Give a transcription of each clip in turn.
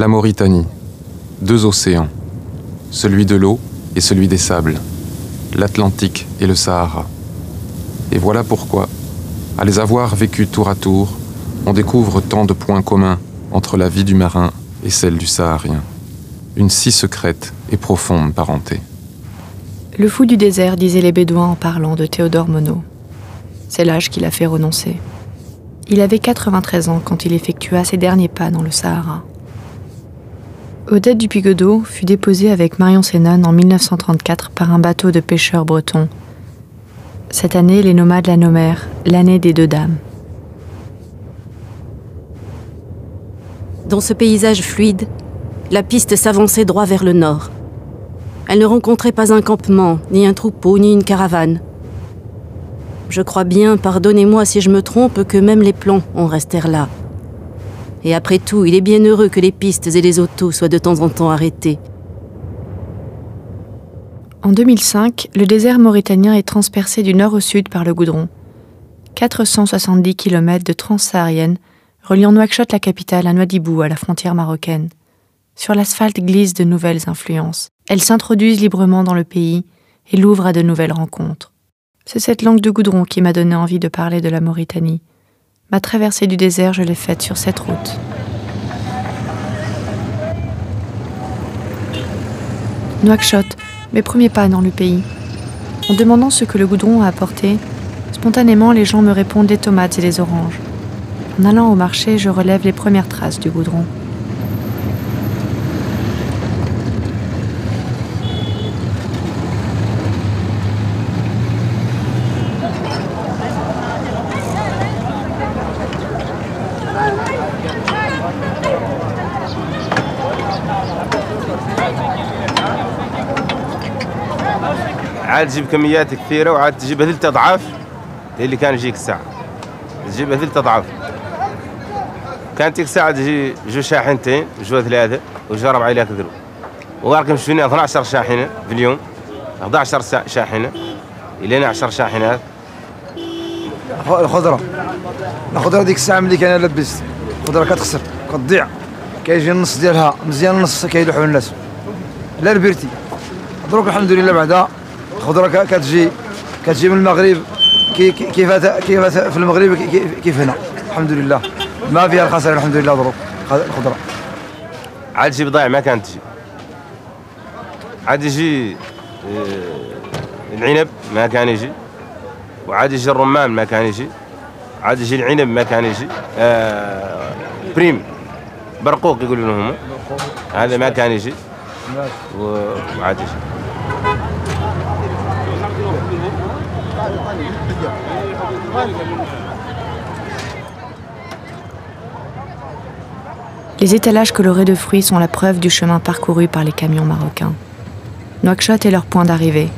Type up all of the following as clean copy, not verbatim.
La Mauritanie, deux océans, celui de l'eau et celui des sables, l'Atlantique et le Sahara. Et voilà pourquoi, à les avoir vécus tour à tour, on découvre tant de points communs entre la vie du marin et celle du Saharien. Une si secrète et profonde parenté. Le fou du désert, disaient les Bédouins en parlant de Théodore Monod. C'est l'âge qui l'a fait renoncer. Il avait 93 ans quand il effectua ses derniers pas dans le Sahara. Odette Dupuy-Godeau fut déposée avec Marion Sénon en 1934 par un bateau de pêcheurs bretons. Cette année, les nomades la nommèrent l'année des deux dames. Dans ce paysage fluide, la piste s'avançait droit vers le nord. Elle ne rencontrait pas un campement, ni un troupeau, ni une caravane. Je crois bien, pardonnez-moi si je me trompe, que même les plombs en restèrent là. Et après tout, il est bien heureux que les pistes et les autos soient de temps en temps arrêtés. En 2005, le désert mauritanien est transpercé du nord au sud par le goudron. 470 km de transsaharienne reliant Nouakchott, la capitale, à Nouadhibou, à la frontière marocaine. Sur l'asphalte glissent de nouvelles influences. Elles s'introduisent librement dans le pays et l'ouvrent à de nouvelles rencontres. C'est cette langue de goudron qui m'a donné envie de parler de la Mauritanie. Ma traversée du désert, je l'ai faite sur cette route. Nouakchott, mes premiers pas dans le pays. En demandant ce que le goudron a apporté, spontanément les gens me répondent des tomates et des oranges. En allant au marché, je relève les premières traces du goudron. عاد تجيب كميات كثيرة وعاد تجيبها ثلاث أضعاف اللي كان يجيك الساعة. تجيبها ثلاث أضعاف. كانت تيك الساعة تجي جو شاحنتين جو ثلاثة وجو ربعة إلى كثروا. وراكم شفنا 12 شاحنة في اليوم 11 شاحنة إلينا 10 شاحنات. الخضرة ديك الساعة ملي كان لبست الخضرة كتخسر كتضيع كيجي النص ديالها مزيان النص كيلوحوا الناس لا ربيرتي. دروك الحمد لله بعدا الخضرة كتجي من المغرب كيف في المغرب كيف هنا الحمد لله ما فيها الخسائر الحمد لله. دروك الخضرة عاد تجي بضايع ما كانت تجي. عاد يجي العنب ما كان يجي وعاد يجي الرمان ما كان يجي. عاد يجي العنب ما كان يجي. بريم برقوق يقولوا لهم هذا ما كان يجي وعاد يجي. Les étalages colorés de fruits sont la preuve du chemin parcouru par les camions marocains. Nouakchott est leur point d'arrivée.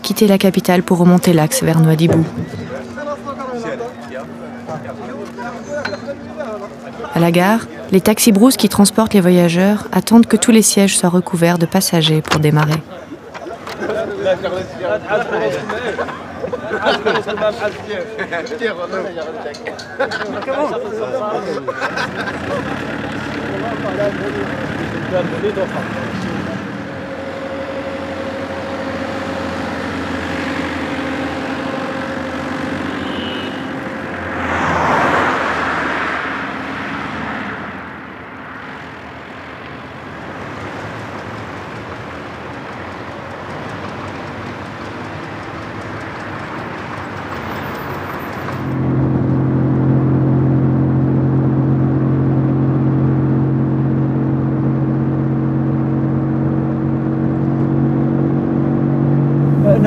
Quitter la capitale pour remonter l'axe vers Nouadhibou. À la gare, les taxis-brousses qui transportent les voyageurs attendent que tous les sièges soient recouverts de passagers pour démarrer.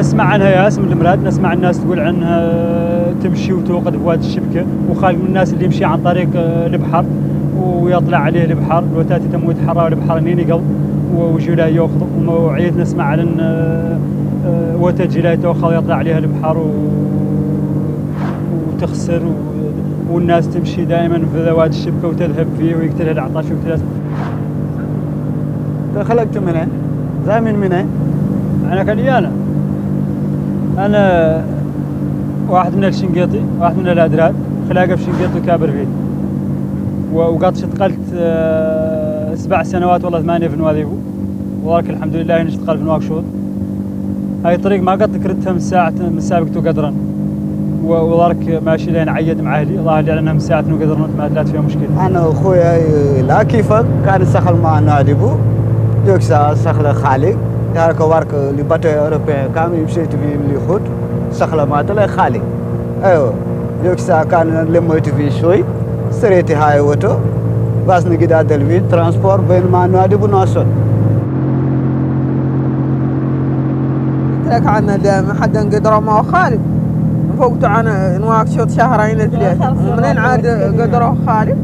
نسمع عنها ياس من المراد، نسمع الناس تقول عنها تمشي وتوقد في وادي الشبكة، وخالق من الناس اللي يمشي عن طريق البحر ويطلع عليه البحر، الوتاتي تم يتحرى البحر نين يقل ويجوا لا ياخذ، وعيد نسمع عن وتجي لا تاخذ يطلع عليها البحر وتخسر والناس تمشي دائما في وادي الشبكة وتذهب فيه ويقتلها العطش ويقتلها. خلقت منين؟ زي من منين؟ أنا كليانا. أنا واحد من الشنقيطي، واحد من الأدراد، خلاقة في شنقيطي وكابر فيه. وقد اشتغلت 7 سنوات والله 8 في نواذيبو. ولكن الحمد لله نشتغل في نواكشوط. هاي الطريق ما قد ذكرتها من سابقته قدرا. وذلك ماشي لين عيد مع أهلي، الله اللي علينا من ساعة وقدرنا ما دلات فيها مشكلة. أنا أخويا لا كيفك كان سخل مع ناديبو. يكسا سخل خالي. يارك وارك اللي باتو أوروبي كان يمشي في اللي خود سخل ما تلا خالي. أيوه يكسا كان لما يتفي شوي سريتي هاي وتو بس نجد هذا الفيل ترانسبور بين ما ناديبو ناصر. لك عنا ما حد قدره ما خالد فوقت عن نواكشوط شهرين 3 منين عاد قدره خالد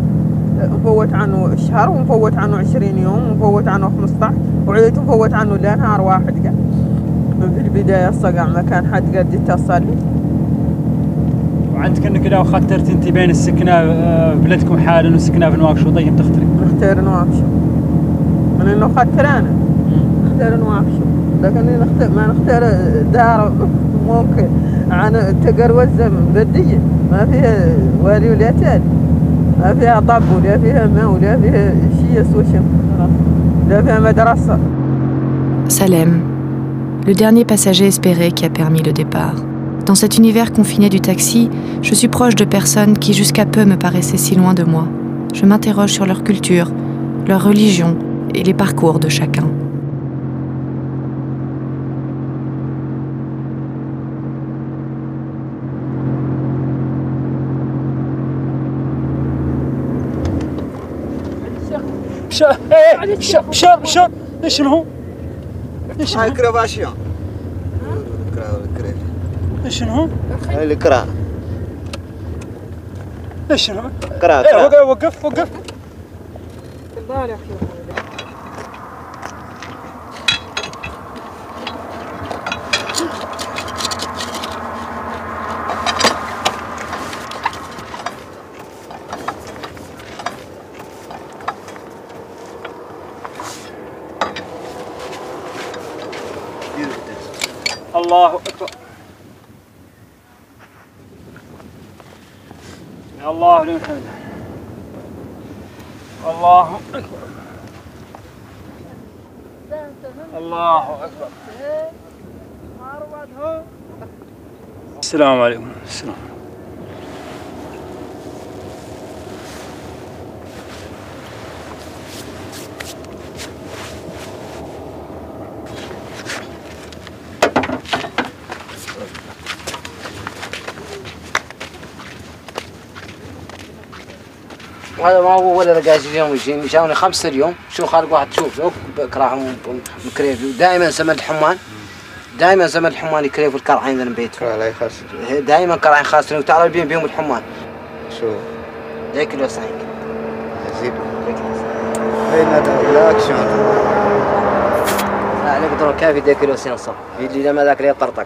مفوت عنه شهر ومفوت عنه 20 يوم ومفوت عنه 15 وعيت مفوت عنه لنهار واحد قال في البداية الصقع ما كان حد قد يتصل لي. وعندك انك لو خطرت انت بين السكنة بلدكم حالا والسكنة في نواكشوط طيب تختاري؟ نختار نواكشوط من انه خطر انا نختار نواكشوط لكن ما نختار دار ممكن عن تقروز بدية ما فيها والي ولا تالي ما فيها طب ولا فيها ماء ولا فيها شيء سوشن ولا فيها مدرسة. Salem, le dernier passager espéré qui a permis le départ. Dans cet univers confiné du taxi, je suis proche de personnes qui jusqu'à peu me paraissaient si loin de moi. Je m'interroge sur leur culture, leur religion et les parcours de chacun. شاب ايش هو؟ ايش هاي كرافاشيون. ايش هو؟ هاي الكرا. ايش هو؟ كرا. وقف. الله أكبر. يا الله لمن حمده. الله أكبر. الله أكبر. السلام عليكم. السلام. هذا ما هو ولا قاعد اليوم يجوني 5 اليوم شو خالق واحد تشوف كراهم مكريفي ودائما سمد حمان دائما زمن الحمان يكريف الكرعين ذا البيت لا يخسر دائما كرعين خاسرين وتعرف بيهم الحمان شو ذا كيلو سايك زيد بين لا اكشن لا عليك دور كافي ذا كيلو سين صح يجي لما ذاك اللي يطرطق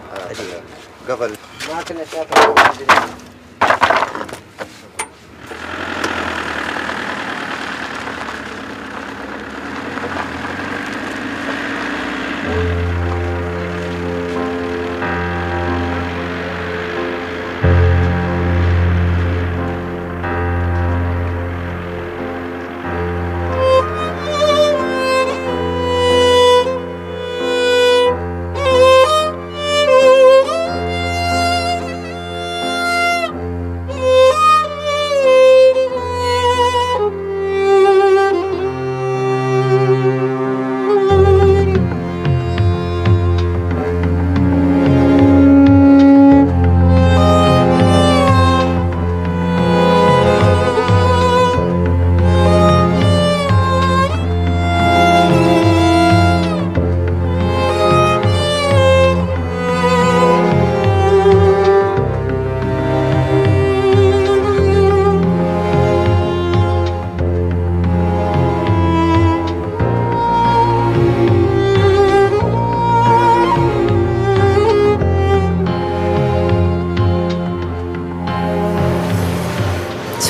قبل ما كنا شايفين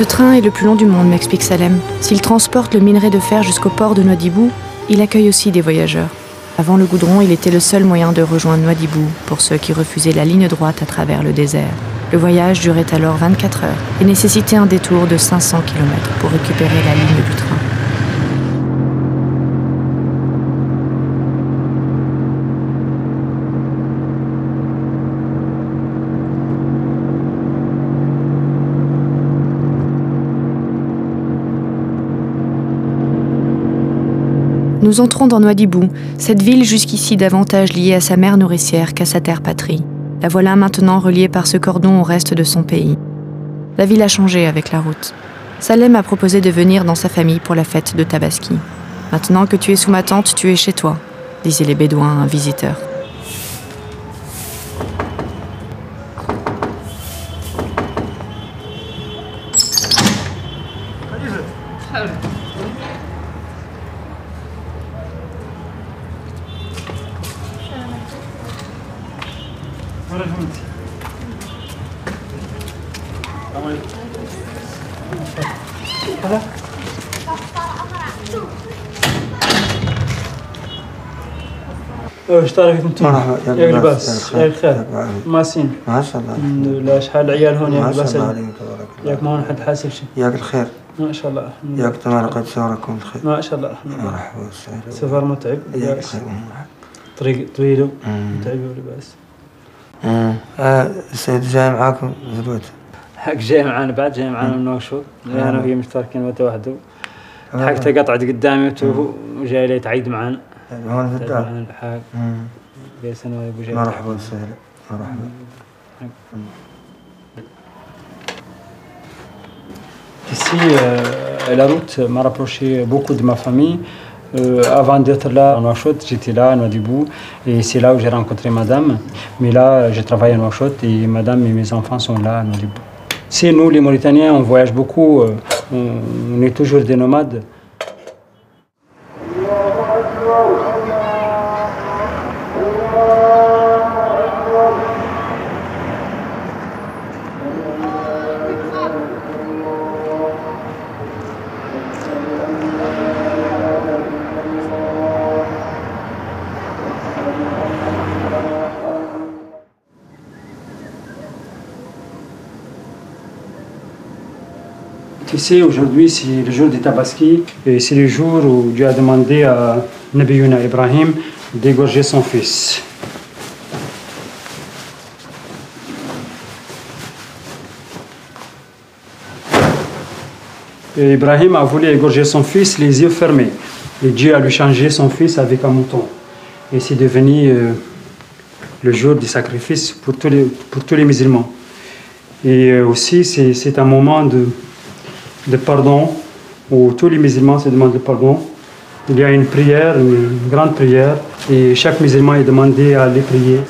Ce train est le plus long du monde, m'explique Salem. S'il transporte le minerai de fer jusqu'au port de Nouadhibou, il accueille aussi des voyageurs. Avant le goudron, il était le seul moyen de rejoindre Nouadhibou pour ceux qui refusaient la ligne droite à travers le désert. Le voyage durait alors 24 heures et nécessitait un détour de 500 km pour récupérer la ligne du train. Nous entrons dans Nouadhibou, cette ville jusqu'ici davantage liée à sa mère nourricière qu'à sa terre patrie. La voilà maintenant reliée par ce cordon au reste de son pays. La ville a changé avec la route. Salem a proposé de venir dans sa famille pour la fête de Tabaski. Maintenant que tu es sous ma tente, tu es chez toi, disaient les Bédouins à un visiteur. واش تعرف انت؟ يا لباس يا الخير ماسين ما شاء الله الحمد لله. شحال العيال هون يا لباس ياك ما هون حد حاسب شيء؟ ياك الخير ما شاء الله ياك تمام لقيت شهركم الخير ما شاء الله الحمد لله. مرحبا وسهلا. سفر متعب ياك الخير طريق طويل متعب ولباس. السيد جاي معاكم زلوت؟ حق جاي معانا بعد جاي معانا من نواكشوط انا وهي مشتركين وتا وحده. حقته قطعت قدامي وجاي لي تعيد معانا. هون في الدار؟ معانا الحاق. بيسنا ابو جاي. مرحبا وسهلا مرحبا. Ici, la route m'a rapproché beaucoup de ma famille. Avant d'être là à Nouakchott, j'étais là à Nouadhibou et c'est là où j'ai rencontré madame. Mais là, j'ai travaillé à Nouakchott et madame et mes enfants sont là à Nouadhibou. C'est nous, les Mauritaniens, on voyage beaucoup, on est toujours des nomades. Ici, aujourd'hui, c'est le jour du Tabaski et c'est le jour où Dieu a demandé à Nabiyuna Ibrahim d'égorger son fils. Et Ibrahim a voulu égorger son fils les yeux fermés. Et Dieu a lui changé son fils avec un mouton. Et c'est devenu le jour du sacrifice pour tous les musulmans. Et aussi, c'est un moment de pardon, où tous les musulmans se demandent le pardon. Il y a une prière, une grande prière, et chaque musulman est demandé à aller prier.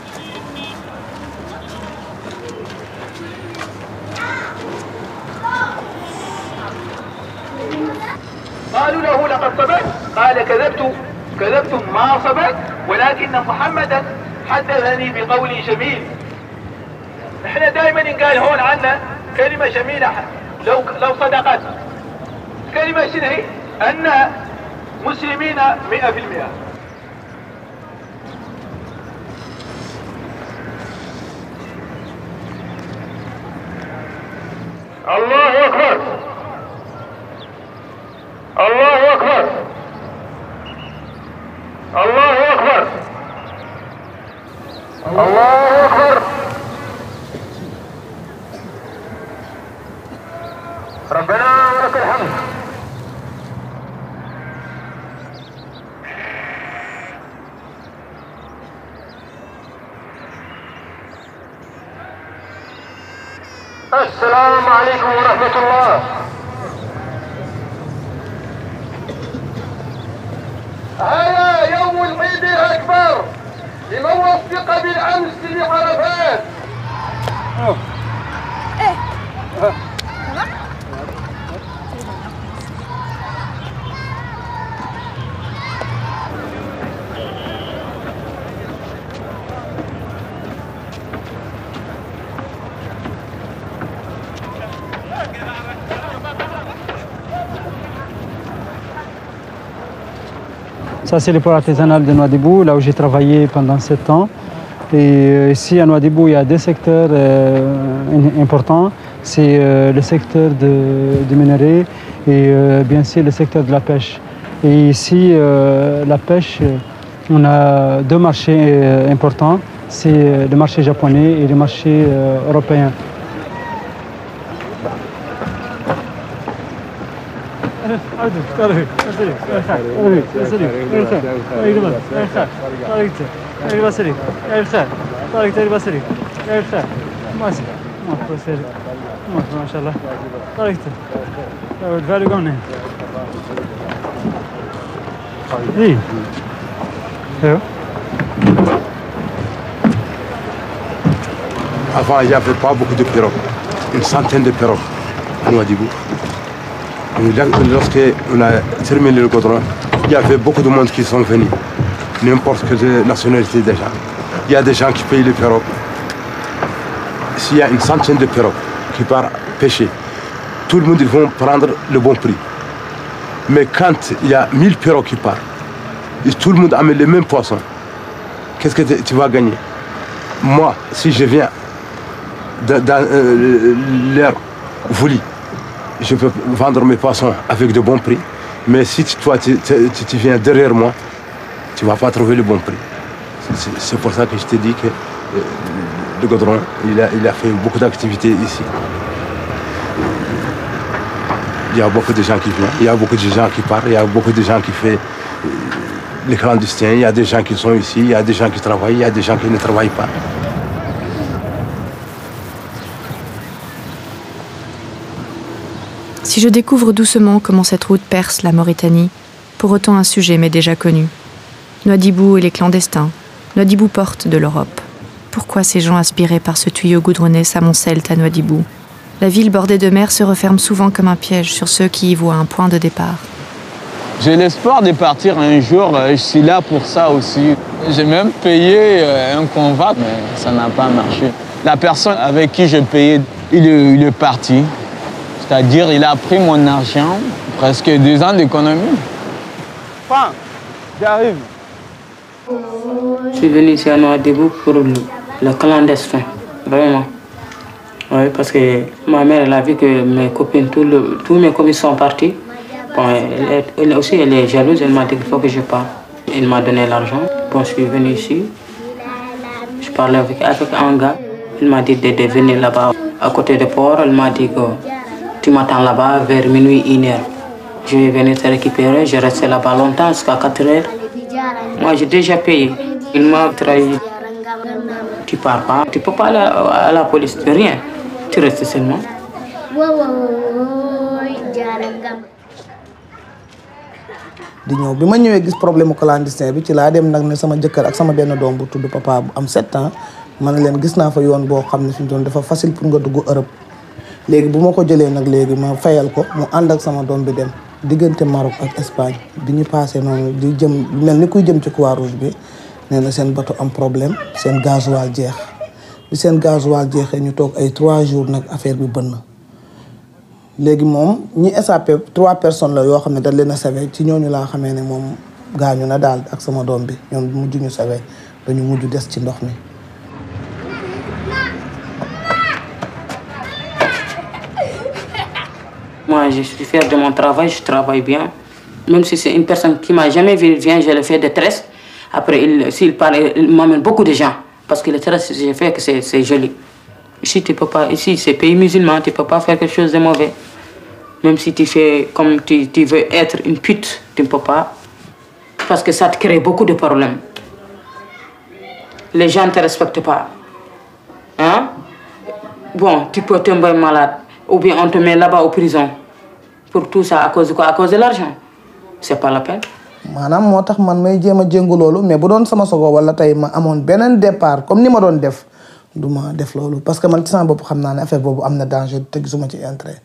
قالوا له لقد صبت قال كذبتم ما صبت ولكن محمدا حدثني بقول جميل. احنا دائما ينقال هون عنا كلمه جميله لو صدقت. كلمة شنو هي؟ أن مسلمين 100%. الله أكبر الله أكبر الله أكبر الله أكبر. ربنا ولك الحمد. السلام عليكم ورحمة الله. هذا يوم العيد الأكبر لمن وفق بالأمس بعرفات. Ça, c'est le port artisanal de Nouadhibou, là où j'ai travaillé pendant 7 ans. Et ici, à Nouadhibou, il y a deux secteurs importants. C'est le secteur du minerai et bien sûr le secteur de la pêche. Et ici, la pêche, on a deux marchés importants. C'est le marché japonais et le marché européen. Avant, il n'y avait pas beaucoup de pirogues, une centaine de pirogues à Nouadhibou. Lorsqu'on a terminé le goudron, il y avait beaucoup de monde qui sont venus, n'importe quelle nationalité déjà. Il y a des gens qui payent les pirogues. S'il y a une centaine de pirogues qui partent pêcher, tout le monde ils vont prendre le bon prix. Mais quand il y a 1000 pirogues qui partent, et tout le monde amène les mêmes poissons, qu'est-ce que tu vas gagner? Moi, si je viens dans l'air voulu, je peux vendre mes poissons avec de bons prix. Mais si toi, tu viens derrière moi, tu ne vas pas trouver le bon prix. C'est pour ça que je te dis que le goudron, il a fait beaucoup d'activités ici. Il y a beaucoup de gens qui viennent, il y a beaucoup de gens qui partent, il y a beaucoup de gens qui font les clandestins, il y a des gens qui sont ici, il y a des gens qui travaillent, il y a des gens qui ne travaillent pas. Si je découvre doucement comment cette route perce la Mauritanie, pour autant un sujet m'est déjà connu. Nouadhibou et les clandestins, Nouadhibou porte de l'Europe. Pourquoi ces gens aspirés par ce tuyau goudronné s'amoncellent à Nouadhibou? La ville bordée de mer se referme souvent comme un piège sur ceux qui y voient un point de départ. J'ai l'espoir de partir un jour, je suis là pour ça aussi. J'ai même payé un convoi, mais ça n'a pas marché. La personne avec qui j'ai payé, il est parti. C'est-à-dire, il a pris mon argent, presque 2 ans d'économie. J'arrive. Je suis venu ici à Nouadhibou pour le clandestin, vraiment. Oui, parce que ma mère, elle a vu que mes copines, tous mes copines sont partis. Bon, elle aussi, elle est jalouse, elle m'a dit qu'il faut que je parte. Elle m'a donné l'argent. Bon, je suis venu ici. Je parlais avec un gars. Il m'a dit de venir là-bas, à côté du port. Elle m'a dit que tu m'attends là-bas vers minuit, 1h. Je vais venir te récupérer. Je restais là-bas longtemps, jusqu'à 4h. Moi, j'ai déjà payé. Il m'a trahi. Tu pars pas. Tu peux pas aller à la police. Rien. Tu restes seulement. di ñëw bi ma ñëwee gis problème clandestin bi ci laa dem nag ne sama jëkkër ak sama benn doom bu tudd papa bu am 7 ans ma ne leen gis naa fa yoon boo xam ne fi mu doon dafa facile pour nga dugg Europe. léegi bu ma ko jëlee nag léegi ma fayal ko mu ànd ak sama doom bi dem diggante Maroc ak Espagne bi ñu passé noonu di jëm mel ni kuy jëm ci Croix-Rouge bi nee na seen bateau am problème seen gasoil jeex bi seen gasoil jeexee ñu toog ay 3 jours nag affaire bi bënn léegi moom ñi échappé 3 personnes la yoo xam ne dañ leen a sauvé ci ñooñu laa xamee ne moom gaañu na daal ak sama doom bi ñoom mujj ñu sauvé dañu mujj des ci ndox mi. Moi, je suis fier de mon travail, je travaille bien. Même si c'est une personne qui m'a jamais vu, vient, je le fais de tresse. Après, s'il parle, il m'amène beaucoup de gens. Parce que le tresse, j'ai fait que c'est joli. Ici, tu peux pas, ici, c'est pays musulman, tu ne peux pas faire quelque chose de mauvais. Même si tu fais comme tu veux être une pute, tu ne peux pas. Parce que ça te crée beaucoup de problèmes. Les gens ne te respectent pas. Hein? Bon, tu peux tomber malade. Ou bien on te met là-bas en prison. Pour tout ça, à cause de quoi? À cause de l'argent. C'est pas la peine. maanaam moo tax man may jéem a jéngu loolu mais bu doon sama sogo wala tey ma amoon beneen départ comme ni ma doon def du ma def loolu parce que man ci sama bopp xam naa ne affaire boobu am na danger te gisuma ci intérêt.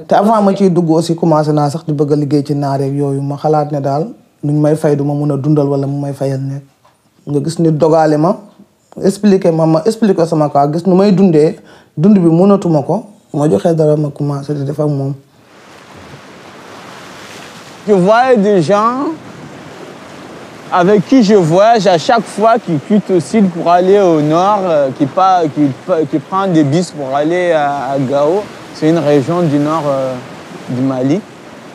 te avant ma ciy dugg aussi commencé naa sax di bëgg a liggéey ci naar yeeg yooyu ma xalaat ne daal nuñ may fay du ma mun a dundal wala mu may fayal nekk. nga gis ni dogaale ma expliqué sama cas gis nu may dundee dund bi mënatuma ko ma joxee dara ma commencé di def ak moom. Je voyais des gens avec qui je voyage à chaque fois, qui quitte le sud pour aller au nord, qui prend des bus pour aller à Gao. C'est une région du nord du Mali.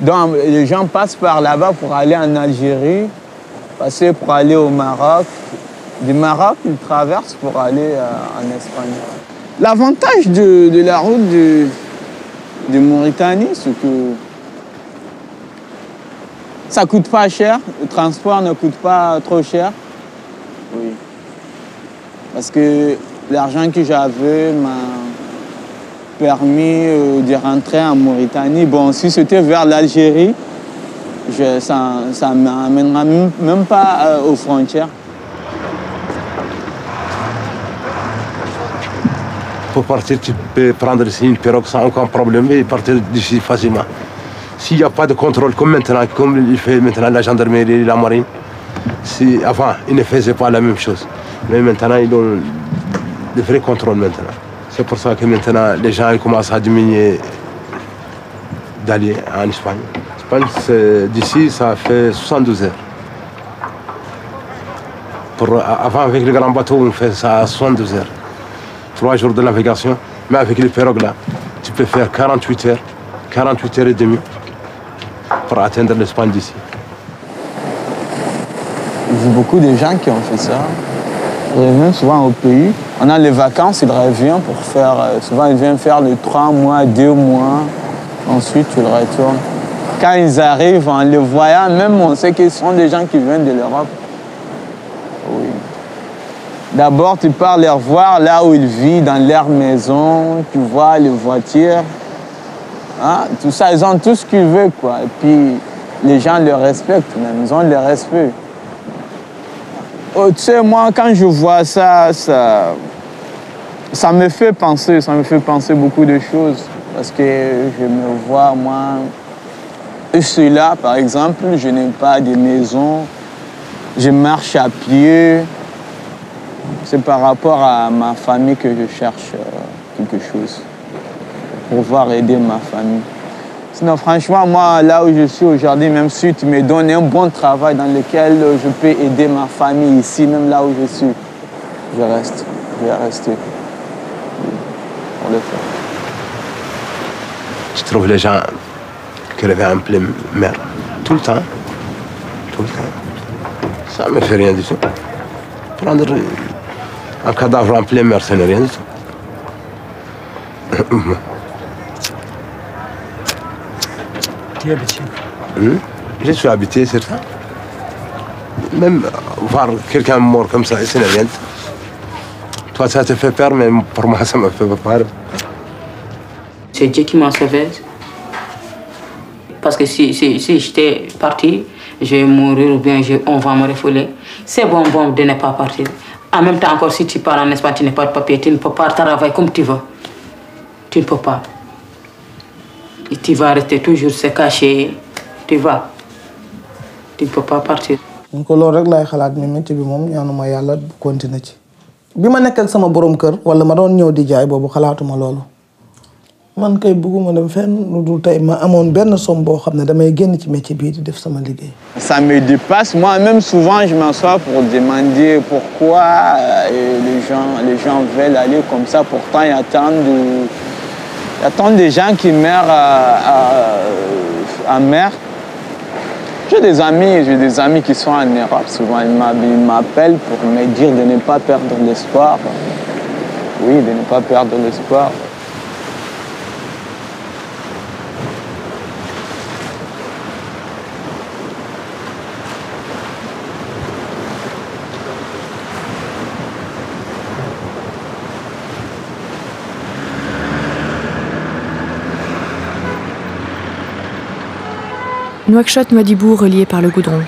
Donc les gens passent par là-bas pour aller en Algérie, passer pour aller au Maroc. Du Maroc, ils traversent pour aller en Espagne. L'avantage de la route de Mauritanie, c'est que ça ne coûte pas cher, le transport ne coûte pas trop cher. Oui. Parce que l'argent que j'avais m'a permis de rentrer en Mauritanie. Bon, si c'était vers l'Algérie, ça ne m'amènera même pas aux frontières. Pour partir, tu peux prendre ici une pirogue sans aucun problème et partir d'ici facilement. S'il n'y a pas de contrôle comme maintenant, comme il fait maintenant la gendarmerie et la marine, avant, ils ne faisaient pas la même chose. Mais maintenant, ils ont de vrais contrôles maintenant. C'est pour ça que maintenant, les gens ils commencent à diminuer d'aller en Espagne. L'Espagne, d'ici, ça fait 72 heures. Avant, avec le grand bateau, on fait ça à 72 heures. 3 jours de navigation, mais avec les pirogues là, tu peux faire 48 heures et demie pour atteindre l'Espagne d'ici. Il y a beaucoup de gens qui ont fait ça. Ils reviennent souvent au pays. On a les vacances, ils reviennent pour faire... souvent, ils viennent faire les 3 mois, 2 mois. Ensuite, ils retournent. Quand ils arrivent, en les voyant, même on sait qu'ils sont des gens qui viennent de l'Europe. Oui. D'abord, tu pars les revoir là où ils vivent, dans leur maison. Tu vois les voitures. Hein? Tout ça, ils ont tout ce qu'ils veulent, quoi. Et puis, les gens les respectent même. Ils ont le respect. Oh, tu sais, moi, quand je vois ça me fait penser. Ça me fait penser beaucoup de choses. Parce que je me vois, moi... Je suis là, par exemple, je n'ai pas de maison. Je marche à pied. C'est par rapport à ma famille que je cherche quelque chose. Pour pouvoir aider ma famille. Sinon, franchement, moi, là où je suis aujourd'hui, même si tu me donnes un bon travail dans lequel je peux aider ma famille ici, même là où je suis, je reste. Je vais rester. Pour le faire. Je trouve les gens qui reviennent en pleine mer, tout le temps. Tout le temps. Ça ne me fait rien du tout. Prendre un cadavre en pleine mer, ça n'est rien du tout. Tu es habitué? Je suis habitué, c'est ça. Même voir quelqu'un mort comme ça, ce n'est rien. Toi, ça te fait peur, mais pour moi, ça ne me fait pas peur. C'est Dieu qui m'a sauvé. Parce que si j'étais parti, je vais mourir ou bien on va me refouler. C'est bon de ne pas partir. En même temps, encore si tu pars en Espagne, tu n'as pas de papier, tu ne peux pas travailler comme tu veux. Tu ne peux pas. Et tu vas rester toujours se cacher. Tu vas. Tu ne peux pas partir. Donc loolu rek laay xalaat mi métier bi moom ñaanuma yàlla continuer ci. bi ma nekk ak sama borom kër wala ma doon ñëw di jaay boobu xalaatuma loolu. man kay bëgguma dem fenn lu dul tey ma amoon benn somme boo xam ne damay génn ci métier bii di def sama liggéey. Ça me dépasse. Moi-même, souvent, je m'assois pour demander pourquoi les gens veulent aller comme ça. Pourtant, il y a tant de gens qui meurent en mer. J'ai des amis qui sont en Europe. Souvent, ils m'appellent pour me dire de ne pas perdre l'espoir. Oui, de ne pas perdre l'espoir. Nouakchott-Nouadhibou reliés par le goudron.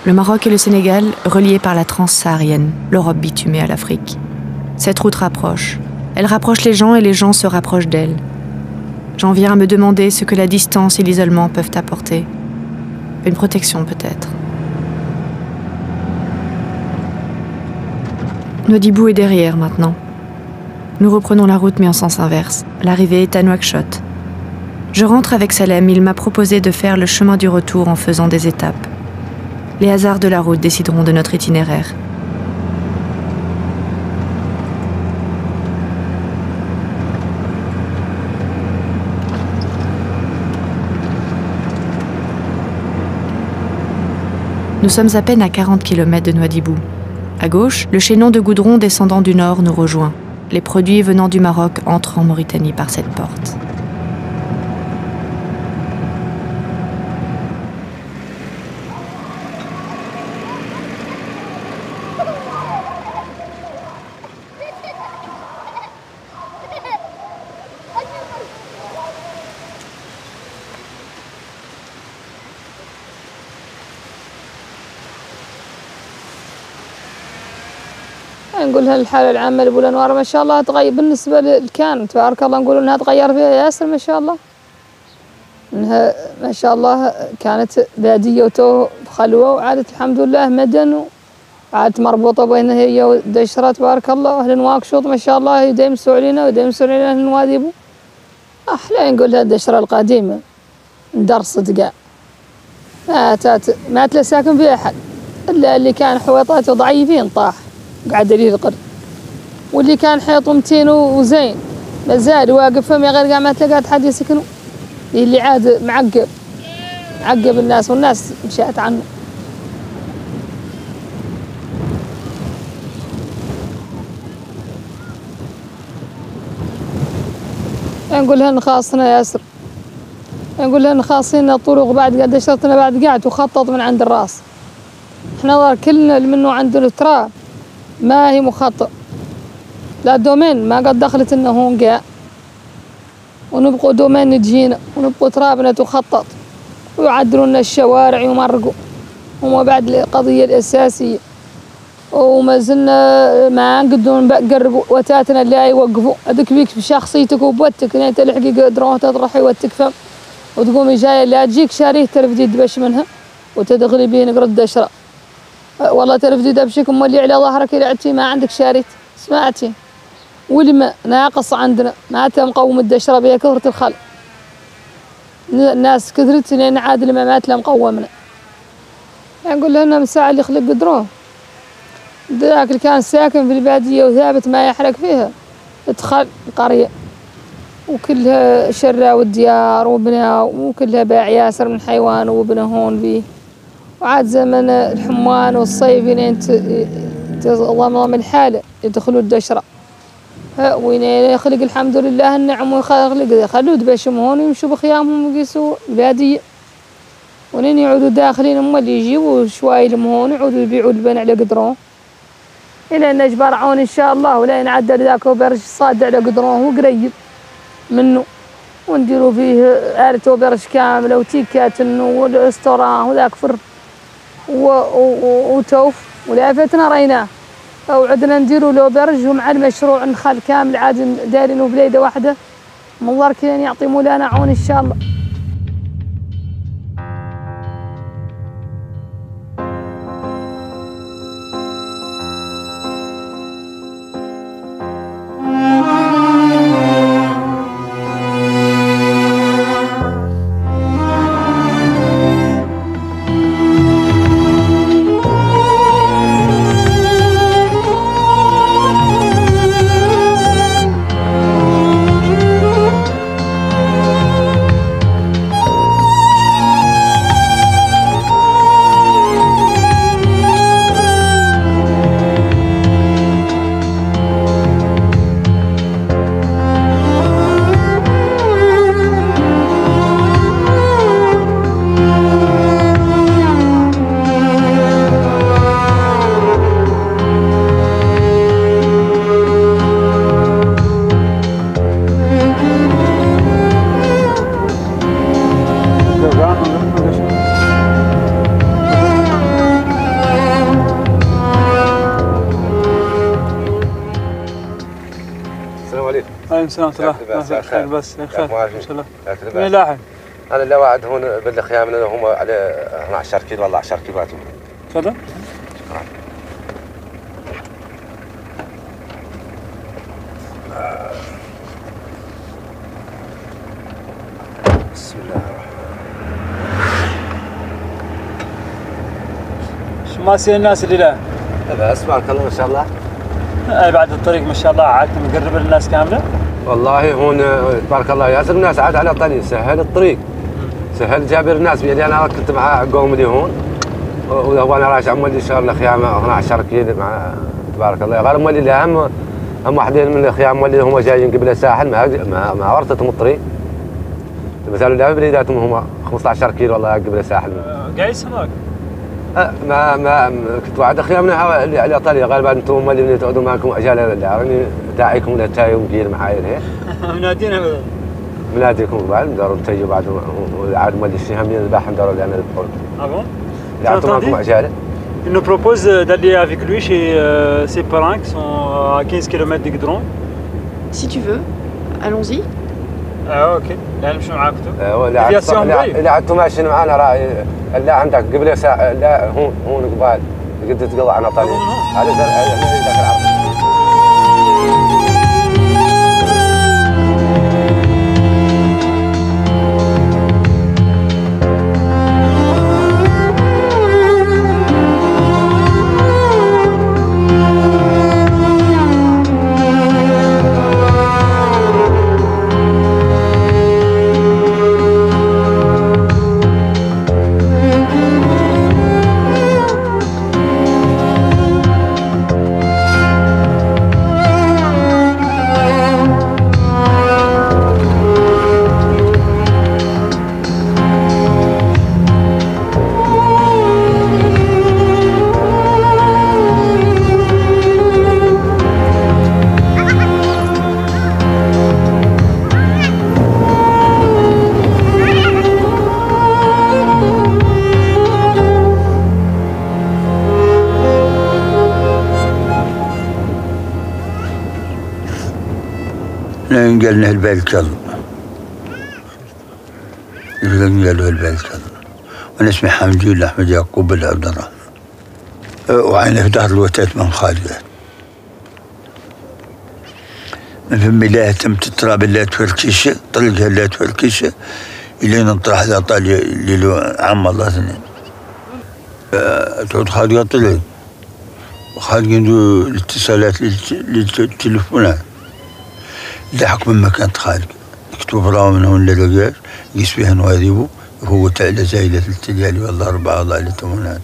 Le Maroc et le Sénégal reliés par la transsaharienne, l'Europe bitumée à l'Afrique. Cette route rapproche. Elle rapproche les gens et les gens se rapprochent d'elle. J'en viens à me demander ce que la distance et l'isolement peuvent apporter. Une protection peut-être. Nouadhibou est derrière maintenant. Nous reprenons la route mais en sens inverse. L'arrivée est à Nouakchott. Je rentre avec Salem, il m'a proposé de faire le chemin du retour en faisant des étapes. Les hasards de la route décideront de notre itinéraire. Nous sommes à peine à 40 km de Nouadhibou. À gauche, le chaînon de goudron descendant du nord nous rejoint. Les produits venant du Maroc entrent en Mauritanie par cette porte. نقول لها الحالة العامة لأبو الأنوار ما شاء الله تغير بالنسبة للكان تبارك الله، نقول إنها تغير فيها ياسر ما شاء الله. إنها ما شاء الله كانت بادية وتو بخلوة وعادت الحمد لله مدن وعادت مربوطة بين هي ودشرة تبارك الله. أهل نواكشوط ما شاء الله يدمسوا علينا ويدمسوا علينا أهل نواديبو. أحلى نقول لها الدشرة القديمة درست قاع ما تلا ساكن فيها أحد إلا اللي كان حويطاته ضعيفين طاح قاعد يفقر، واللي كان حيطه متين وزين مازال واقف فما غير قاع ما تلقى حد يسكنه، اللي عاد معقب الناس والناس مشات عنه. نقول لها نخاصنا ياسر، نقول لها نخاصين الطرق بعد قد شرطنا بعد قاعد وخطط من عند الراس. احنا كلنا اللي منه عندنا تراب ما هي مخطط، لا دومين ما قد دخلت انه هون قاع، ونبقوا دومين تجينا ونبقوا ترابنا تخطط ويعدلوا لنا الشوارع ويمرقوا. وما بعد القضية الأساسية وما زلنا ما نقدروا نقربوا وتاتنا اللي يوقفوا هذوك بيك بشخصيتك وبوتك يعني انت الحقيقة دروها تطرح يوتك فم وتقومي جاية لا تجيك شاريه ترفدي دبش منها وتدخلي بيه نقرد دشرة. والله ترفدي دبشك مولي على ظهرك لعبتي ما عندك شاريت سمعتي، والماء ناقص عندنا ما مقوم الدشرة بها كثرة الخل، الناس كثرت لين عاد الماء ما تلا مقومنا. يعني نقول لهم مساعة اللي خلق قدروه ذاك اللي كان ساكن في البادية وثابت ما يحرق فيها ادخل القرية وكلها شرة والديار وبنها وكلها باع ياسر من حيوان وبنه هون فيه. وعاد زمن الحمان والصيف لين تضمن الحالة يدخلوا الدشرة وين يخلق الحمد لله النعم ويخلق يخلوا دبشم هون ويمشوا بخيامهم ويقيسوا البادية، ولين يعودوا داخلين هم اللي يجيبوا شوايلهم هون يعودوا يبيعوا البن على قدرون إلى أن نجبر عون إن شاء الله ولا ينعدل ذاك وبرج صاد على قدرون وقريب منه ونديروا فيه آلة وبرج كاملة وتيكات والرستوران وذاك فر وتوف ولافاتنا ريناه وعدنا نديروا له برج ومع المشروع نخل كامل عاد دايرينه بليدة واحدة منظر كذا يعطي مولانا عون إن شاء الله. السلام عليكم. خير بس خير. وين لاحق؟ انا اللي واعد هون بالخيام هم على 12 كيلو والله 10 كيلو. تفضل. شكرا. بسم الله الرحمن الرحيم. ماسي الناس اللي لا بس بارك الله ما شاء الله. بعد الطريق ما شاء الله عاد مقرب للناس كامله. والله هون تبارك الله ياسر الناس عاد على طريق سهل الطريق. سهل جابر الناس بيدي انا كنت مع قوم اللي هون وانا راجع مولي شهر الخيامه 12 كيلو مع تبارك الله غير مولي اللي هم واحدين من الخيام مولي هم جايين قبل الساحل ما ورطتهم الطريق. مثلا لا بريداتهم هم 15 كيلو والله قبل الساحل. قايس هناك؟ ما كنت واحد خيامنا على طريق غالبا انتم هم اللي تقعدوا معكم اجاله راني داعيكم للتاي مدير معايا هيك. منادينا مناديكم بعد نداروا التاي بعد عاد مولي الشيء هم يذبح نداروا لنا البول. Ah bon? Là, il nous propose d'aller avec lui chez ses parents qui sont à 15 km de Goudron. Si tu veux, allons-y. Ah ok. لا نمشي معاك لا انتم ماشيين معانا راه لا عندك قبل ساعه لا هون قبال قد تقطع عنا طريق على العرض. قال له البلكل قال له البلكل وانا اسمي حمدي احمد يعقوب العبد الرحمن وعينه في دار الوتات من خالقات من فم الله تم تتراب لا تفركشه طلقها لا تفركشه الين نطرح ذا طالي اللي له عم الله اثنين تعود خالقات طلع وخالق عنده الاتصالات للتليفونات لحق من مكان خالق يكتب براو من هون للقاش يقيس بها نواذيبه وهو تعالى زايدة التليالي والله 4 ضالة ثمانات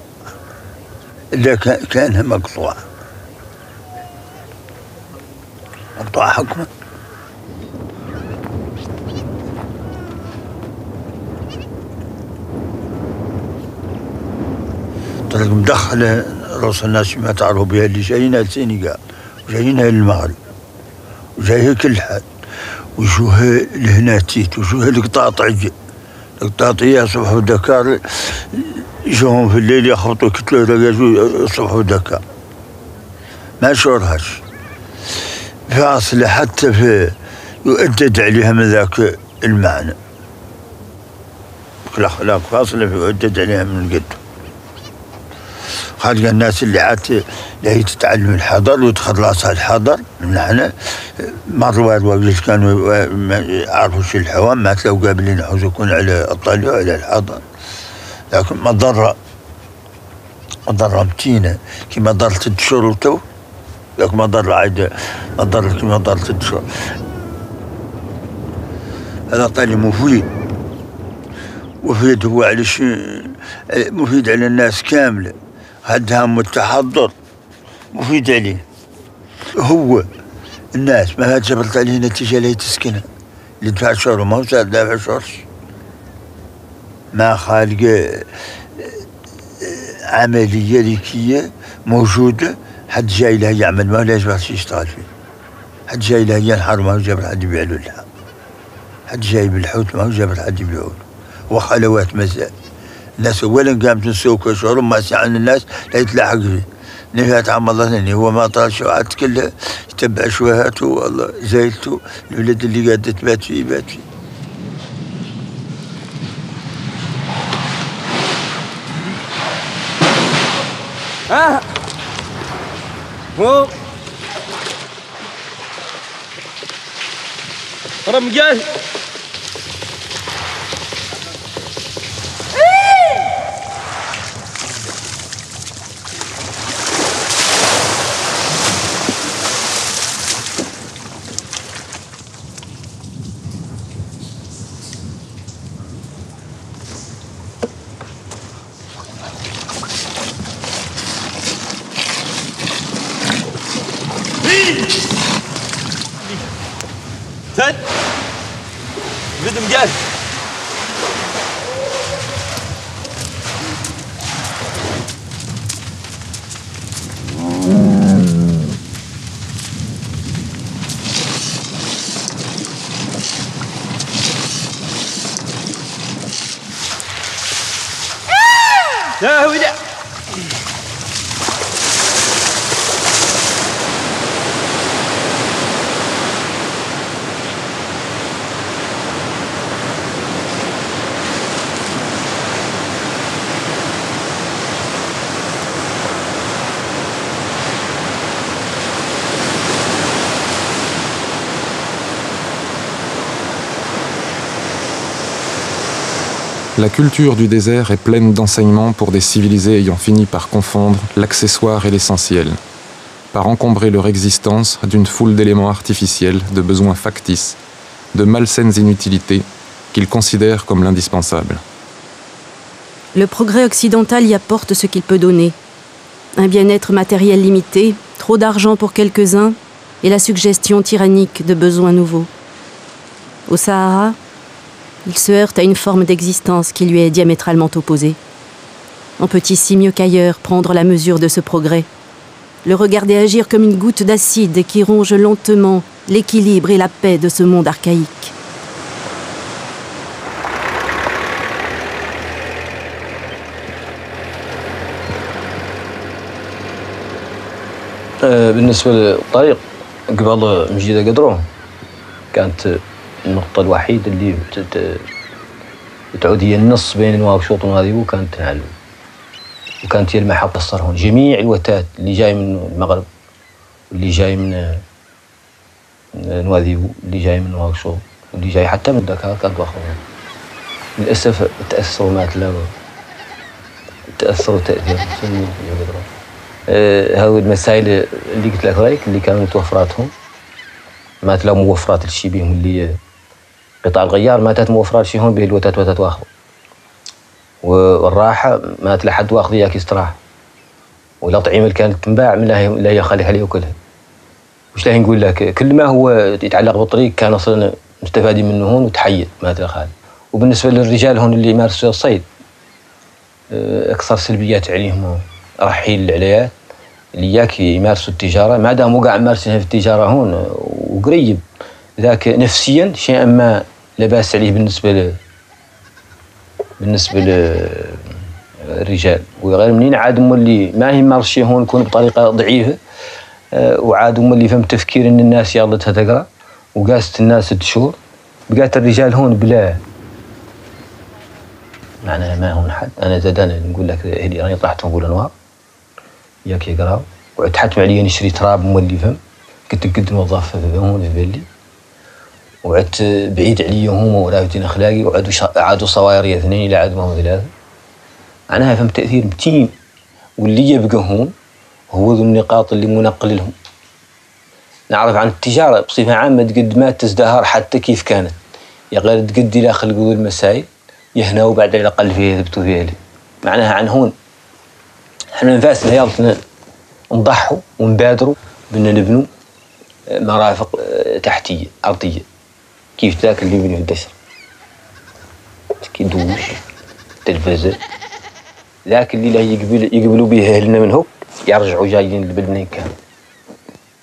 لا كأنها مقطوعة حكما طريق مدخلة رأس الناس ما تعرفوا بها اللي جايينها لسينيغال وجايينها للمغرب وجايها كل حد وجوها لهنا تيت وجوها القطاطعية القطاطعية صبح ودكار يجوهم في الليل يخبطوا كتلة رجاجو صبح ودكار ما شورهاش فاصلة حتى في يؤدد عليها من ذاك المعنى الأخلاق فاصلة يؤدد عليها من قد خالق الناس اللي عاد هي تتعلم الحضر وتخلصها الحضر من احنا مروا الوقت كانوا يعرفوا شو الحوام ما تلاقوا قابلين يحوزكون على الطليع على الحضر لكن مضرة متينة كما ضرت الدشور تو لكن مضرة عايدة مضرة كما ضرت الدشور هذا طالي مفيد هو على مفيد على الناس كاملة هذا هم التحضر مفيد عليه هو الناس ما جبرت عليه نتيجة لا تسكنها اللي دفع شهر ما هو زاد دافع شهر ما خالق عملية ليكية موجودة حد جاي لها يعمل ما لا يجبر يشتغل فيه حد جاي لها ينحر ما هو جبر حد يبيع له اللحم حد جاي بالحوت ما هو جبر حد يبيعه له وخلوات مزال الناس اولا قامت نسوق شهور ما عن الناس لا يتلاحق فيه نهاية عم الله ثاني هو ما طال شوعات كلها يتبع شوهاته والله زايلته الولد اللي قاعد تبات فيه يبات فيه هو رمجان مجال. لا ولا La culture du désert est pleine d'enseignements pour des civilisés ayant fini par confondre l'accessoire et l'essentiel, par encombrer leur existence d'une foule d'éléments artificiels, de besoins factices, de malsaines inutilités qu'ils considèrent comme l'indispensable. Le progrès occidental y apporte ce qu'il peut donner. Un bien-être matériel limité, trop d'argent pour quelques-uns et la suggestion tyrannique de besoins nouveaux. Au Sahara, il se heurte à une forme d'existence qui lui est diamétralement opposée. On peut ici mieux qu'ailleurs prendre la mesure de ce progrès, le regarder agir comme une goutte d'acide qui ronge lentement l'équilibre et la paix de ce monde archaïque. بالنسبة للطريق قبل مجيدة قدرون كانت النقطة الوحيدة اللي تعود هي النص بين نواكشوط ونواذيبو وكانت هي المحطة الصرهون. جميع الوتات اللي جاي من المغرب واللي جاي من نواذيبو اللي جاي من نواكشوط واللي جاي حتى من دكار كانت واخدين. للأسف تأثروا ما تلاقوا تأثروا تأثير هذه المسائل اللي قلت لك ذلك اللي كانوا متوفراتهم ما تلاقوا موفرات الشي بهم اللي قطع الغيار ما تات موفرات شي هون به الوتات وتات واخذ والراحة ما تلا حد واخذ اياك يستراح والأطعمة اللي كانت تنباع من لا يخلي عليه وكلها. وش لاهي نقول لك كل ما هو يتعلق بالطريق كان اصلا مستفادين منه هون وتحيد ما تلا خالي. وبالنسبة للرجال هون اللي يمارسوا الصيد أكثر سلبيات عليهم هون رحيل العليات اللي ياك يمارسوا التجارة ما دام وقع مارسينها في التجارة هون وقريب ذاك نفسيا شيئا ما لا باس عليه بالنسبة للرجال وغير منين عاد اللي ما هي مارشي هون يكون بطريقة ضعيفة وعاد اللي فهم تفكير ان الناس يغلطها تقرا وقاست الناس 6 شهور بقات الرجال هون بلا معناها ما هون حد. انا زاد انا نقول لك هدي راني طلعت نقول انوار ياك يقراو وعد حتم عليا نشري تراب مولي فهم كنت قد موظف هون في بالي وعدت بعيد عليا هما وراوتين اخلاقي وعادوا صوايري 2 الى عاد ما هو 3 معناها فهم تاثير متين. واللي يبقى هون هو ذو النقاط اللي منقل لهم. نعرف عن التجاره بصفه عامه قد ما تزدهر حتى كيف كانت يا غير تقد الى خلقوا المسائل يهنا وبعد على الاقل فيها يثبتوا فيها لي. معناها عن هون احنا نفاس يلا نضحوا ونبادروا بدنا نبنوا مرافق تحتيه ارضيه كيف ذاك اللي يبني في الدشر كي دوش تلفزه لكن اللي يقبلوا به اهلنا من هوك يرجعوا جايين لبلدنا كان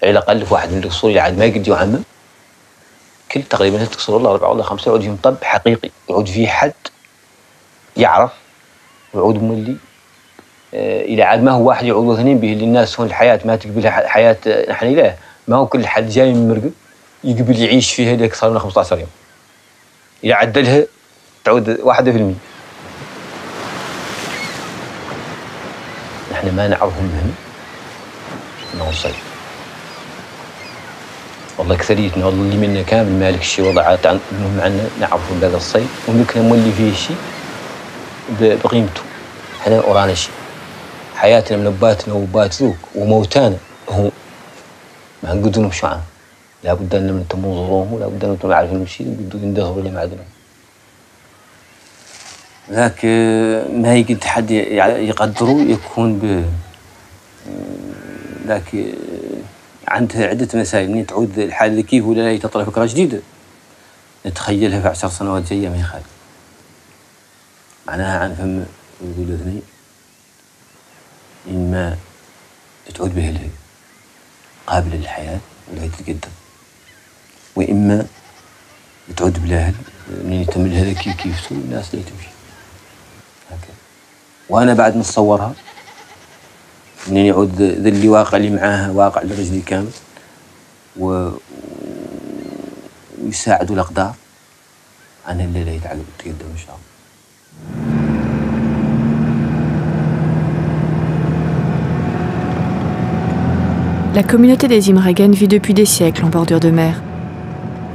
على الاقل في واحد من القصور اللي عاد ما يقد يعمم كل تقريبا 6 قصور ولا 4 ولا 5 يعود فيهم طب حقيقي يعود فيه حد يعرف ويعود مولي الى عاد ما هو واحد يعود 2 به اللي الناس هون الحياه ما تقبلها حياه نحن لا ما هو كل حد جاي من مرقب يقبل يعيش فيها هذيك صار لنا 15 يوم إذا عدلها تعود 1%. نحن ما نعرفهم مهم انه الصيد والله اكثريتنا والله اللي منا كامل مالك الشيء وضعات منهم عنا نعرفوا هذا الصيد وممكن نولي فيه شيء بقيمته. احنا ورانا شيء حياتنا من باتنا وبات ذوك وموتانا هو ما نقدروا نمشوا عنه لابد ان من تنظروهم ولابد ان نعرفوا شيء بدو يندخلوا اللي معدنهم ذاك ما يقد حد يقدروا يكون ب ذاك عنده عدة مسائل. من تعود الحالة كيف ولا تطرح فكرة جديدة نتخيلها في 10 سنوات جاية ما يخالف. معناها عن فم يقولوا اثنين إن ما تعود به الهي قابلة للحياة ولا يتقدم، وإما تعود بلاهل منين تمل هذا كيف سوي الناس لا تمشي هكذا. وأنا بعد نتصورها منين يعود ذا اللي واقع لي معاها واقع لرجلي كامل ويساعدوا الأقدار عن اللي لا يتعلم يتقدم إن شاء الله. La communauté des Imregen vit depuis des siècles en bordure de mer.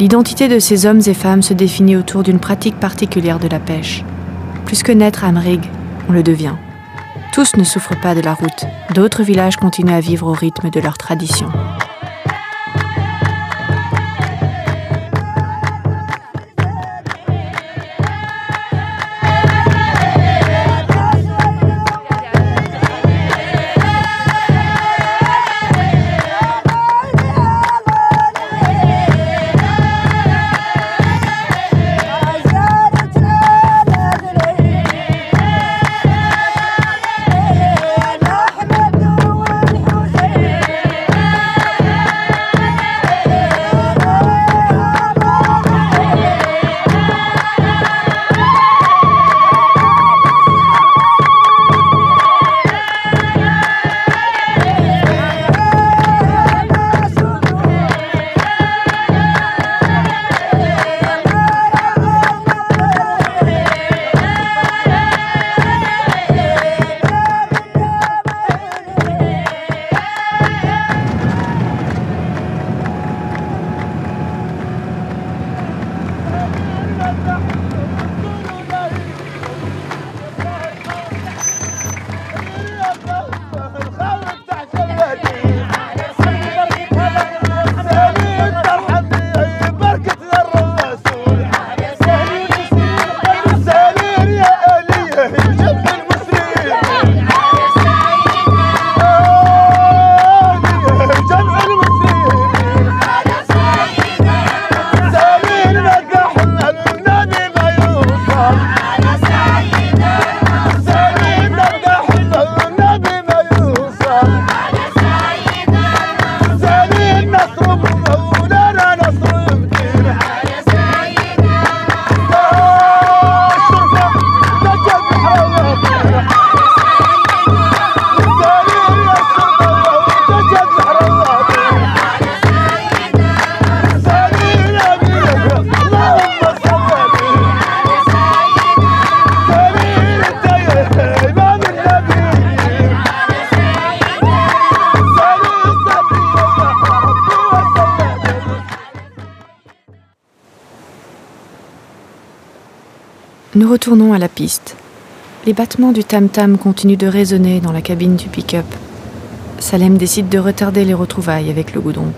L'identité de ces hommes et femmes se définit autour d'une pratique particulière de la pêche. Plus que naître à Amrig, on le devient. Tous ne souffrent pas de la route. D'autres villages continuent à vivre au rythme de leur tradition. Nous retournons à la piste. Les battements du tam-tam continuent de résonner dans la cabine du pick-up. Salem décide de retarder les retrouvailles avec le goudron.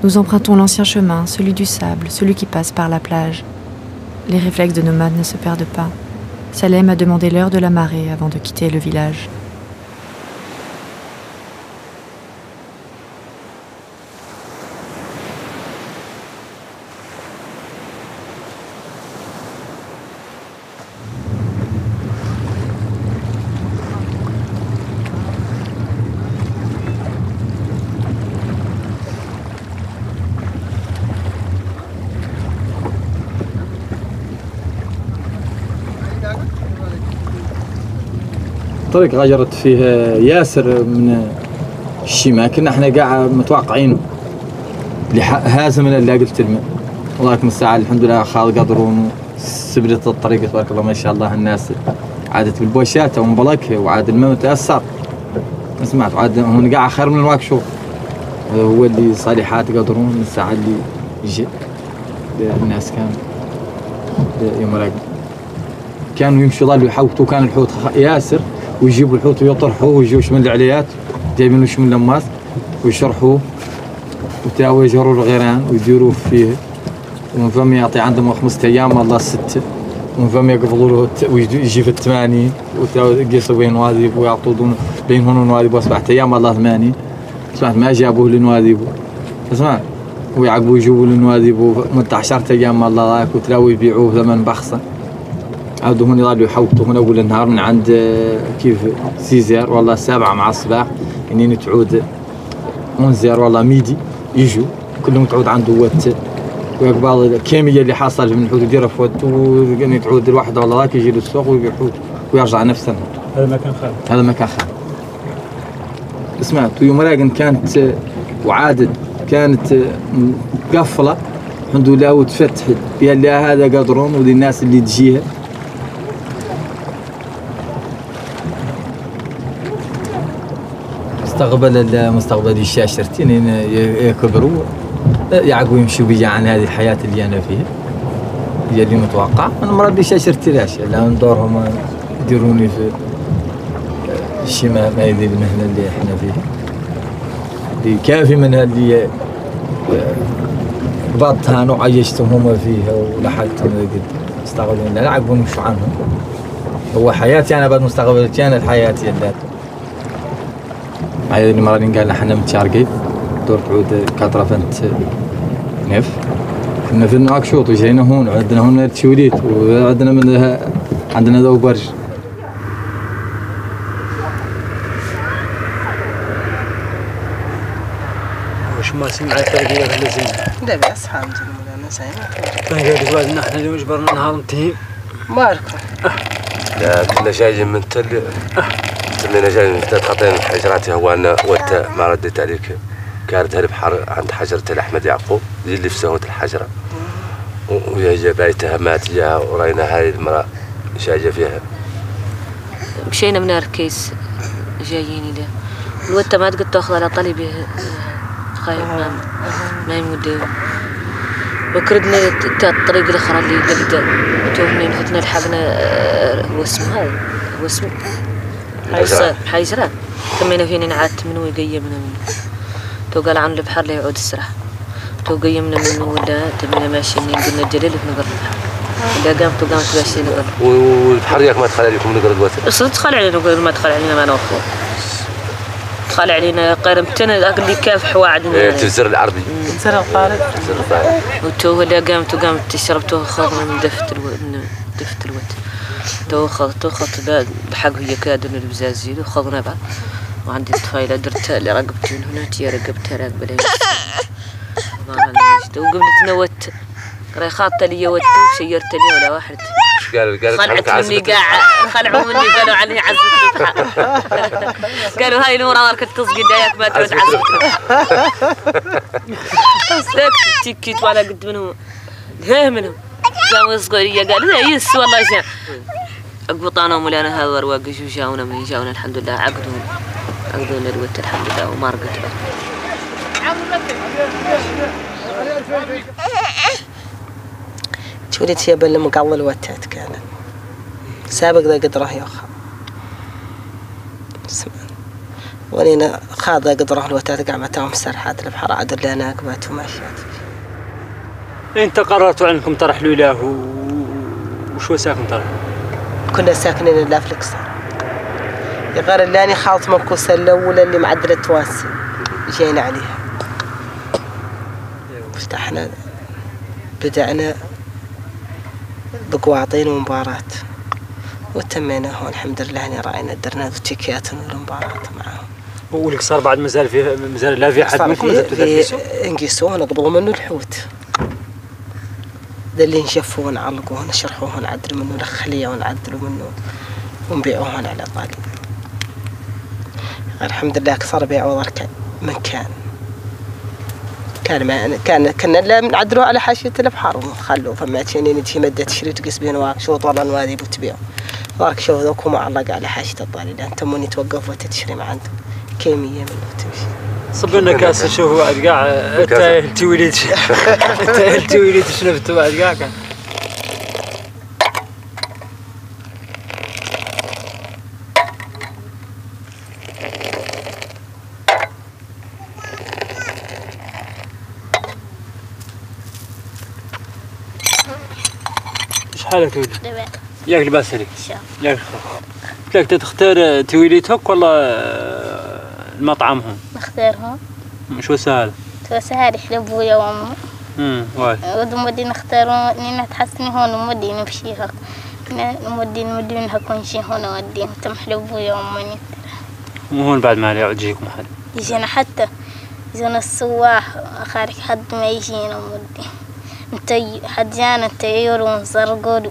Nous empruntons l'ancien chemin, celui du sable, celui qui passe par la plage. Les réflexes de nomades ne se perdent pas. Salem a demandé l'heure de la marée avant de quitter le village. الطريق غيرت فيه ياسر من الشيء ما كنا احنا قاعد متوقعينه اللي هازم اللي قلت لنا. الله يكون الساعة الحمد لله خالق قدرون سبلت الطريق تبارك الله ما شاء الله. الناس عادت بالبوشات ومبلك وعاد الماء متأثر سمعت وعاد هون قاعد خير من الواك شوف هو اللي صالحات قدرون من الساعة اللي يجي الناس كان يوم راقب كانوا يمشوا ظلوا يحوطوا. كان الحوت ياسر ويجيبوا الحوت ويطرحوه ويجيبوا شمل العليات جايبينه شمل لماس ويشرحوه وتاوي يجروا الغيران ويديروه فيه ومن فم يعطي عندهم 5 أيام والله 6 ومن فم يقبضوا له ويجي في 80 وتاوي يقيسوا بين نواديب ويعطوا بين هون ونواديب 7 أيام والله 80. سمعت ما جابوه لنواديب سمعت ويعقبوا يجيبوا النوادي مدة 10 أيام الله رايك وتلاوي يبيعوه ثمن بخسة. عادوا هون يضلوا يحوطوا هون أول النهار من عند كيف سيزير والله 7 مع الصباح إنين تعود 11 والله ميدي يجوا كلهم تعود عنده وقت ويقبل الكيمياء اللي حاصل من الحوت يديرها في وقت وين تعود الواحد والله رايك يجي للسوق ويبيع حوت ويرجع نفس النهار. هذا مكان خالي. هذا مكان خالي. سمعت ويوم راقن كانت وعادت كانت مقفلة الحمد لله وتفتحت فيها لا هذا قدرون ودي الناس اللي تجيها. مستقبل الشاشرتين يكبروا يعقوا يمشوا بيا عن هذه الحياة اللي أنا فيها هي اللي متوقعة. أنا مربي شاشرتي لاش لأن دورهم يديروني في الشيء ما يدي المهنة اللي احنا فيها اللي كافي منها اللي قبضتها أنا وعيشتهم هم فيها ولحقتهم قد استغلون لا عقبوا يمشوا عنهم. هو حياتي أنا بعد مستقبل كانت حياتي اللي هاي اللي مرة قال احنا متشارقين دور عود كاترافنت نف كنا في نواكشوط وجينا هون وعندنا هون تشوليت وعندنا من عندنا ذو برج. وش ما سمعت ترقية في اللزين؟ لا بأس حامد مولانا سايمة. طيب قال احنا اليوم جبرنا نهار نتهي. مالكم؟ لا كنا جايين من تل كنا جايين من تل خطين حجراتي هو أنا وأنت ما رديت عليك كانت البحر عند حجرة الأحمد يعقوب دي اللي في سهوة الحجرة وهي جبايتها مات جاها ورأينا هاي المرأة شايجة فيها. مشينا من الركيس جايين له وأنت ما تقدر تاخذ على طلبي خايف ما يمد وكردنا الطريق الأخرى اللي قد توهني نفتنا لحقنا هو اسمه هذا هو اسمه حيزرة تمينا فيني نعات منه ويقيمنا منه تو قال عن البحر لا يعود السرح تو قيمنا منه ولا تمينا ماشيين قلنا الجليل نقر البحر إذا قامت وقامت ماشيين نقر والبحر ياك ما دخل عليكم نقر الوتر أصلا دخل علينا نقول ما دخل علينا ما نوفر دخل علينا قارمتنا ذاك اللي كافح وعدنا تزر العربي تزر القارب وتو ولا قامت تشرب تو خاضنا من دفت الوت تو خاض بحق هي كادن البزازيل وخاضنا بعد وعندي طفايله درتها اللي رقبتي من هنا تي رقبتها راقبه لي وقبل تنوت راي خاطه لي وت وشيرت لي ولا واحد خلعت مني خلعوا مني قالوا عني عزت البحر قالوا هاي نورة مالك تصقي دايك ما تعود عزت البحر ساكت ولا قد منهم ها منهم قاموا صغيرية قالوا لا يس والله جاء أقبطانا مولانا هذا ورواقش وجاونا من جاونا الحمد لله عقدونا الوت الحمد لله وما رقت توليت يا بل مقلل وتات كان سابق ذا قدره ياخا ولينا خاض ذا قدره الوتات قامتهم سرحات البحر عدل لنا قبات وماشيات. انت قررتوا عنكم ترحلوا له وشو ساكن ترى؟ كنا ساكنين الا في القصر يغار اللاني خالط منكوسه الاولى اللي معدله تواسي جينا عليها فتحنا بدأنا بقواطين ومباراة وتمينا هون الحمد لله اني راينا درنا تشيكيات والمباراة معاهم. والقصار بعد مازال لا في حد منكم نقيسوه نقبضوا منه الحوت ذا اللي نشفوه ونعلقوه ونشرحوه ونعدلوا منه الخليه ونعدلوا منه ونبيعوه على طالب. الحمد لله صار بيعوا ذاك من كنا لا نعدلوه على حاشية البحر ونخلوه فما تشيني نجي مدة تشري تقيس بين واكشوط ولا نوادي بتبيعه ذاك شو ذاك معلق على حاشية الطالب أنت موني توقف وتشري ما عندك كيمياء منه تمشي. صب لنا كاس شوفوا بعد قاع التوليد التوليد شنفتوا بعد قاع كان. حالك ولد؟ ياك لباس عليك؟ ياك تلاك تختار تويليت هوك ولا المطعم هون؟ نختارهم. شو سهل؟ وسهر يحلبوا يوم واي ودمودي نختاروا إننا تحسني هون ومودي نمشي هك نمودي منها كل شيء هون ودي تمحلبوا يوم مني وهون بعد ما يعجيكم حد يجينا حتى يجينا السواح خارج حد ما يجينا مودي انتي حد جانا التيور ونزرقود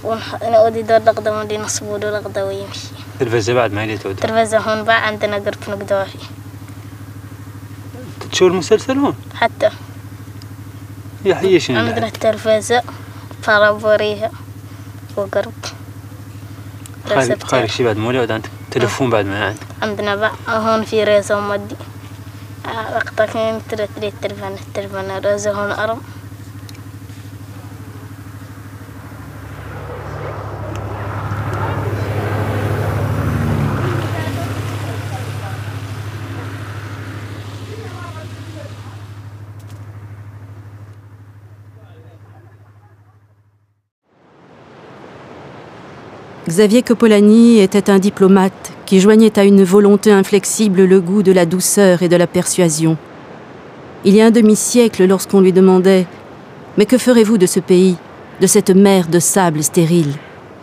ونقودي دور لقدة مودي نصبود لقدة ويمشي تلفزة بعد ما يلي تودي تلفزة هون بقى عندنا قرب نقدافي تشوف المسلسل هون حتى يا حي شنو عندنا التلفزة فرابوريها وقرب خارج شي بعد مولي عندك تلفون بعد ما عندنا بقى هون في ريزة ومدي وقتها كان ترى التلفون ريزة هون أرم Xavier Coppolani était un diplomate qui joignait à une volonté inflexible le goût de la douceur et de la persuasion. Il y a un demi-siècle, lorsqu'on lui demandait « Mais que ferez-vous de ce pays, de cette mer de sable stérile ?»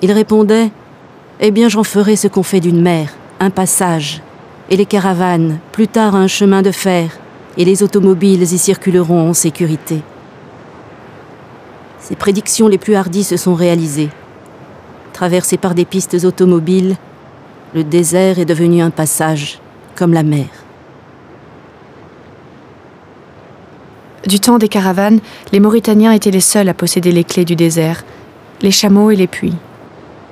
il répondait « Eh bien, j'en ferai ce qu'on fait d'une mer, un passage, et les caravanes, plus tard un chemin de fer, et les automobiles y circuleront en sécurité. » Ses prédictions les plus hardies se sont réalisées. Traversé par des pistes automobiles, le désert est devenu un passage, comme la mer. Du temps des caravanes, les Mauritaniens étaient les seuls à posséder les clés du désert, les chameaux et les puits.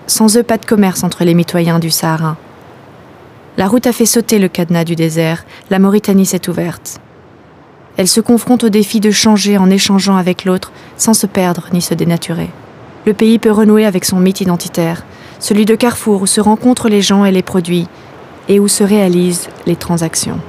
Sans eux, pas de commerce entre les mitoyens du Sahara. La route a fait sauter le cadenas du désert, la Mauritanie s'est ouverte. Elle se confronte au défi de changer en échangeant avec l'autre, sans se perdre ni se dénaturer. Le pays peut renouer avec son mythe identitaire, celui de carrefour où se rencontrent les gens et les produits, et où se réalisent les transactions.